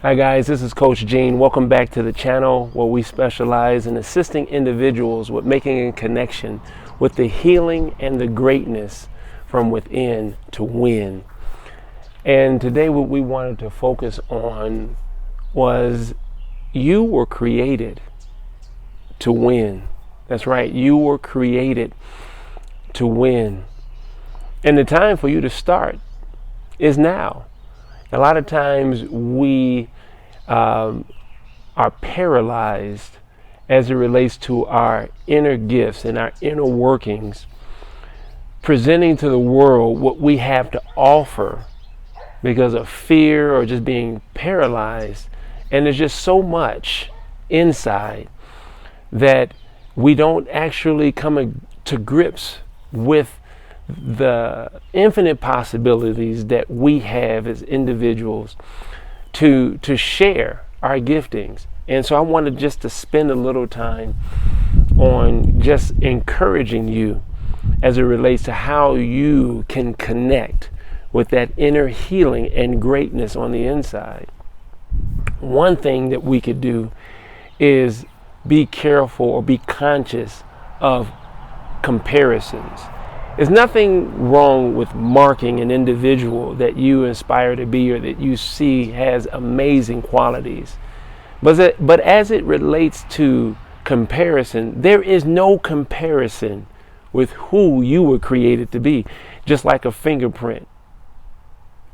Hi guys, this is Coach Gene. Welcome back to the channel where we specialize in assisting individuals with making a connection with the healing and the greatness from within to win. And today what we wanted to focus on was you were created to win. That's right, you were created to win. And the time for you to start is now. A lot of times we are paralyzed as it relates to our inner gifts and our inner workings, presenting to the world what we have to offer because of fear or just being paralyzed. And there's just so much inside that we don't actually come to grips with the infinite possibilities that we have as individuals to share our giftings. And so I wanted just to spend a little time on just encouraging you as it relates to how you can connect with that inner healing and greatness on the inside. One thing that we could do is be careful or be conscious of comparisons. There's nothing wrong with marking an individual that you aspire to be or that you see has amazing qualities. But as it relates to comparison, there is no comparison with who you were created to be. Just like a fingerprint,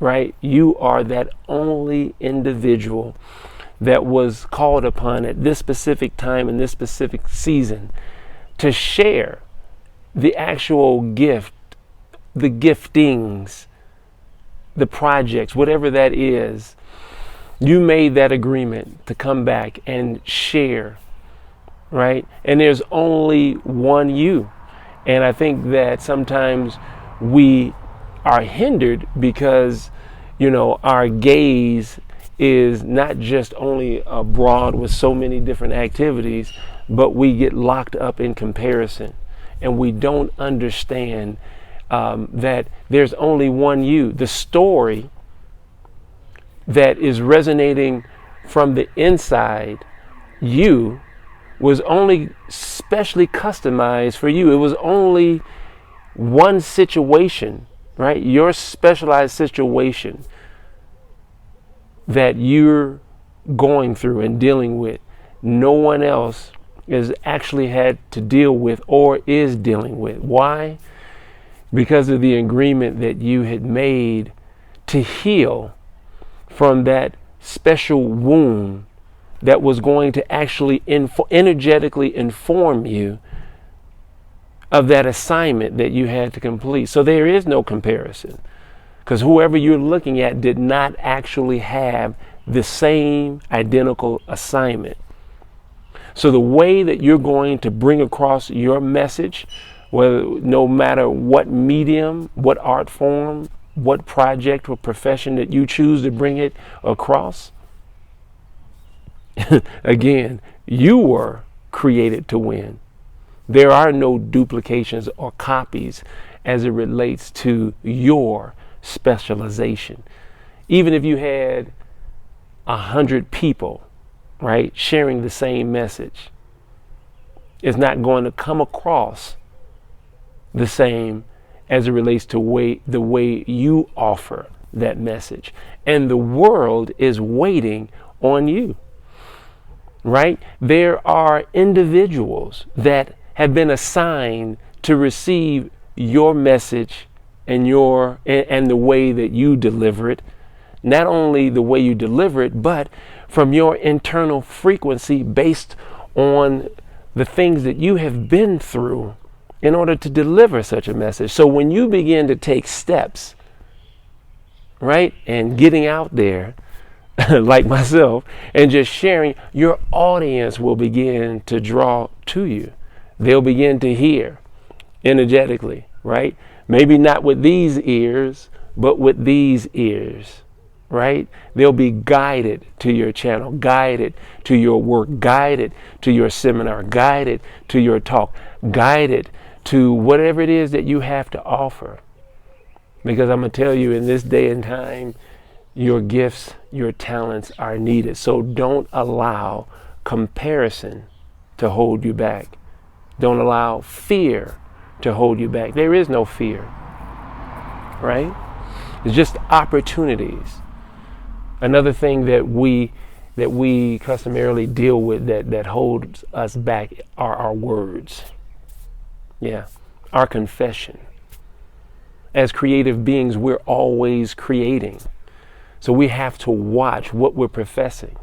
right? You are that only individual that was called upon at this specific time in this specific season to share the actual gift, the giftings, the projects, whatever that is. You made that agreement to come back and share, right? And there's only one you. And I think that sometimes we are hindered because, our gaze is not just only abroad with so many different activities, but we get locked up in comparison. And we don't understand that there's only one you. The story that is resonating from the inside you was only specially customized for you. It was only one situation, right? Your specialized situation that you're going through and dealing with. No one else is actually had to deal with or is dealing with. Why? Because of the agreement that you had made to heal from that special wound that was going to actually energetically inform you of that assignment that you had to complete. So there is no comparison, because whoever you're looking at did not actually have the same identical assignment. So the way that you're going to bring across your message, no matter what medium, what art form, what project or profession that you choose to bring it across, again, you were created to win. There are no duplications or copies as it relates to your specialization. Even if you had 100 people, right, sharing the same message, it's not going to come across the same as it relates to the way you offer that message. And the world is waiting on you, right? There are individuals that have been assigned to receive your message and the way that you deliver it. Not only the way you deliver it, but from your internal frequency based on the things that you have been through in order to deliver such a message. So when you begin to take steps, right, and getting out there, like myself, and just sharing, your audience will begin to draw to you. They'll begin to hear energetically, right? Maybe not with these ears, but with these ears. Right? They'll be guided to your channel, guided to your work, guided to your seminar, guided to your talk, guided to whatever it is that you have to offer. Because I'm going to tell you, in this day and time, your gifts, your talents are needed. So don't allow comparison to hold you back. Don't allow fear to hold you back. There is no fear, right? It's just opportunities. Another thing that we customarily deal with that holds us back are our words. Yeah, our confession. As creative beings, we're always creating. So we have to watch what we're professing.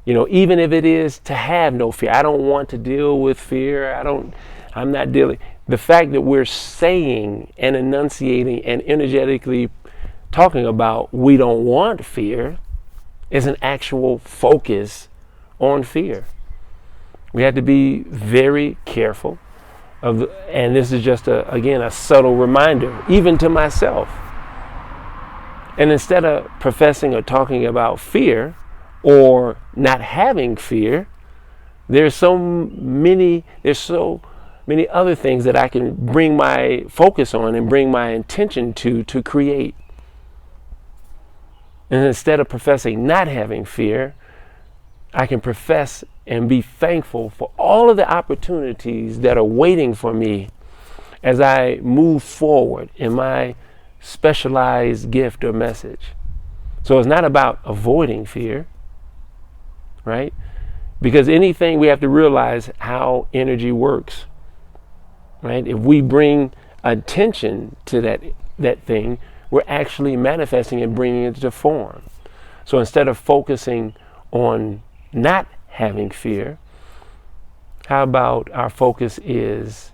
You know, even if it is to have no fear. I don't want to deal with fear. I'm not dealing. The fact that we're saying and enunciating and energetically talking about we don't want fear is an actual focus on fear. We have to be very careful and this is just again a subtle reminder, even to myself. And instead of professing or talking about fear or not having fear, there's so many other things that I can bring my focus on and bring my intention to create. And instead of professing not having fear, I can profess and be thankful for all of the opportunities that are waiting for me as I move forward in my specialized gift or message. So it's not about avoiding fear, right? Because anything, we have to realize how energy works, right? If we bring attention to that thing, we're actually manifesting and bringing it to form. So instead of focusing on not having fear, how about our focus is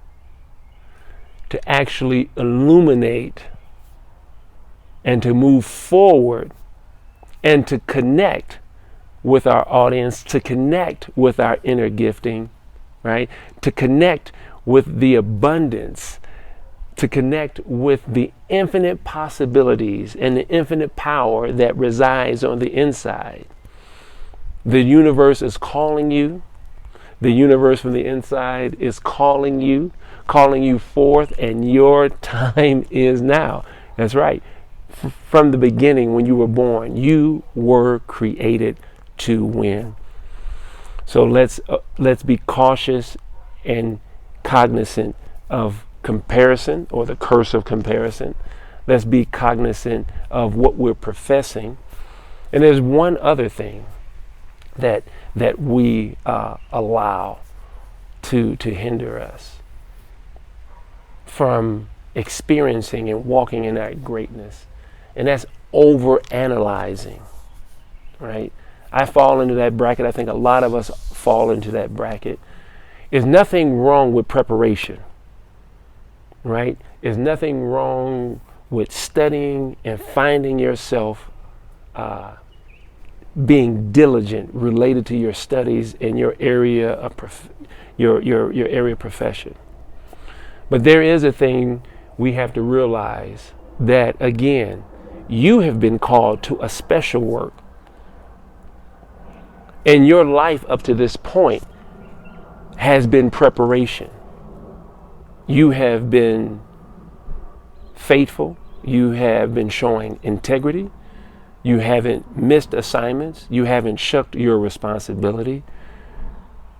to actually illuminate and to move forward and to connect with our audience, to connect with our inner gifting, right? To connect with the abundance, to connect with the infinite possibilities and the infinite power that resides on the inside. The universe is calling you. The universe from the inside is calling you forth, and your time is now. That's right. From the beginning, when you were born, you were created to win. So let's be cautious and cognizant of comparison, or the curse of comparison. Let's be cognizant of what we're professing. And there's one other thing that we allow to hinder us from experiencing and walking in that greatness, and that's overanalyzing, right? I fall into that bracket. I think a lot of us fall into that bracket. There's nothing wrong with preparation, right? There's nothing wrong with studying and finding yourself being diligent related to your studies in your area of your area of profession. But there is a thing we have to realize, that again, you have been called to a special work. And your life up to this point has been preparation. You have been faithful. You have been showing integrity. You haven't missed assignments. You haven't shucked your responsibility.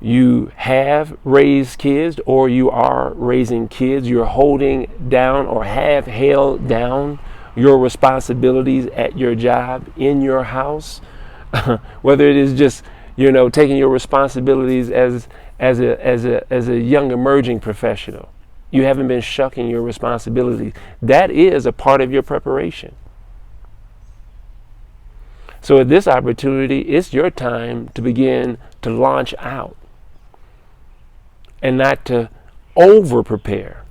You have raised kids, or you are raising kids. You're holding down or have held down your responsibilities at your job, in your house, whether it is just, taking your responsibilities as a young emerging professional. You haven't been shucking your responsibilities. That is a part of your preparation. So at this opportunity, it's your time to begin to launch out and not to over prepare.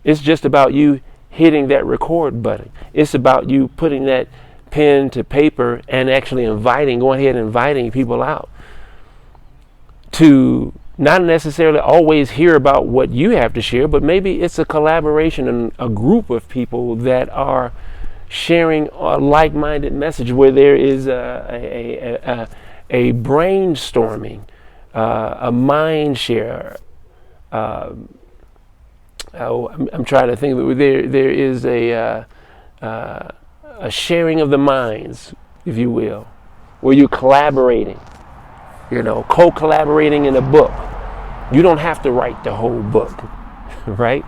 It's just about you hitting that record button. It's about you putting that pen to paper and actually going ahead and inviting people out to not necessarily always hear about what you have to share, but maybe it's a collaboration and a group of people that are sharing a like-minded message, where there is a brainstorming, a mind share. I'm trying to think of it. There is a sharing of the minds, if you will, where you're collaborating, co-collaborating in a book. You don't have to write the whole book, right?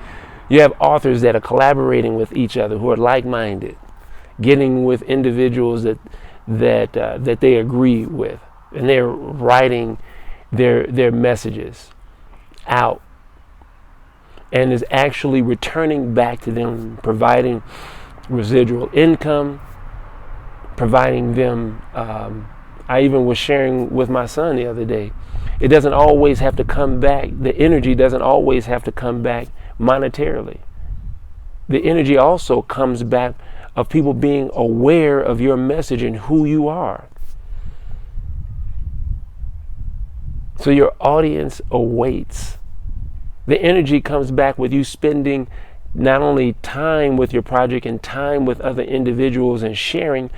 You have authors that are collaborating with each other who are like-minded, getting with individuals that they agree with, and they're writing their messages out, and is actually returning back to them, providing residual income, providing them. I even was sharing with my son the other day. It doesn't always have to come back. The energy doesn't always have to come back monetarily. The energy also comes back of people being aware of your message and who you are. So your audience awaits. The energy comes back with you spending not only time with your project and time with other individuals and sharing,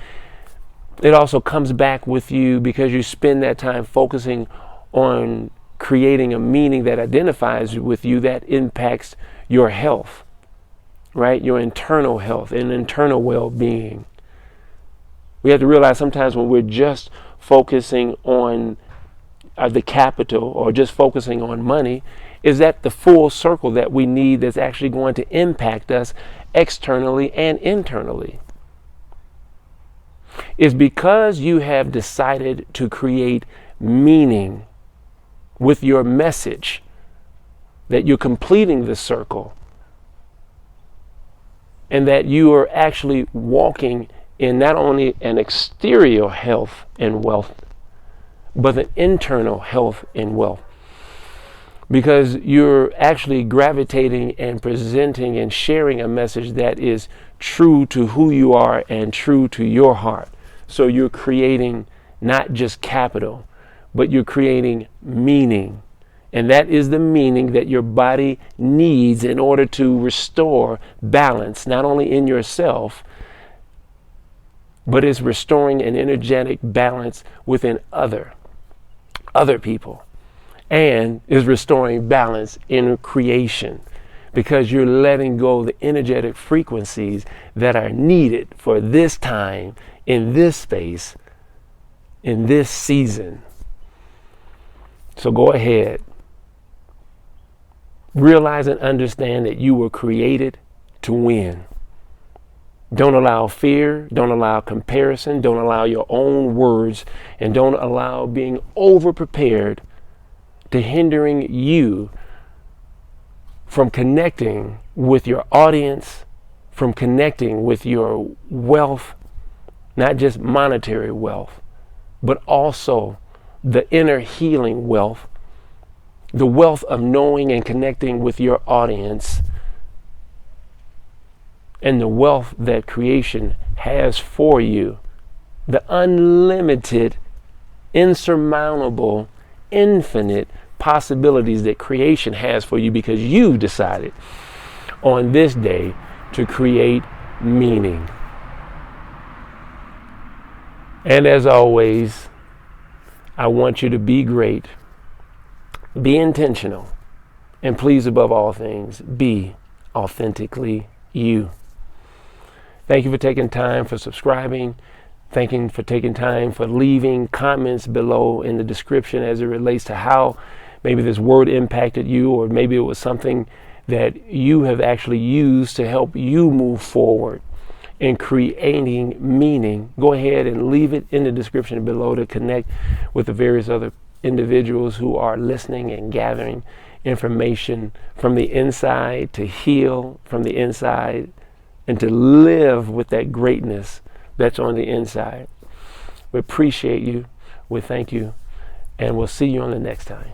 it also comes back with you because you spend that time focusing on creating a meaning that identifies with you, that impacts your health, right? Your internal health and internal well-being. We have to realize sometimes when we're just focusing on the capital or just focusing on money, is that the full circle that we need that's actually going to impact us externally and internally. It's because you have decided to create meaning with your message that you're completing the circle, and that you are actually walking in not only an exterior health and wealth, but an internal health and wealth. Because you're actually gravitating and presenting and sharing a message that is true to who you are and true to your heart. So you're creating not just capital, but you're creating meaning. And that is the meaning that your body needs in order to restore balance, not only in yourself, but it's restoring an energetic balance within other people, and is restoring balance in creation, because you're letting go of the energetic frequencies that are needed for this time, in this space, in this season. So go ahead. Realize and understand that you were created to win. Don't allow fear, don't allow comparison, don't allow your own words, and don't allow being over-prepared to hindering you from connecting with your audience, from connecting with your wealth, not just monetary wealth, but also the inner healing wealth, the wealth of knowing and connecting with your audience, and the wealth that creation has for you, the unlimited, insurmountable, infinite possibilities that creation has for you, because you've decided on this day to create meaning. And as always, I want you to be great, be intentional, and please, above all things, be authentically you. Thank you for taking time for subscribing. Thank you for taking time for leaving comments below in the description as it relates to how maybe this word impacted you, or maybe it was something that you have actually used to help you move forward in creating meaning. Go ahead and leave it in the description below to connect with the various other individuals who are listening and gathering information from the inside to heal from the inside and to live with that greatness that's on the inside. We appreciate you. We thank you. And we'll see you on the next time.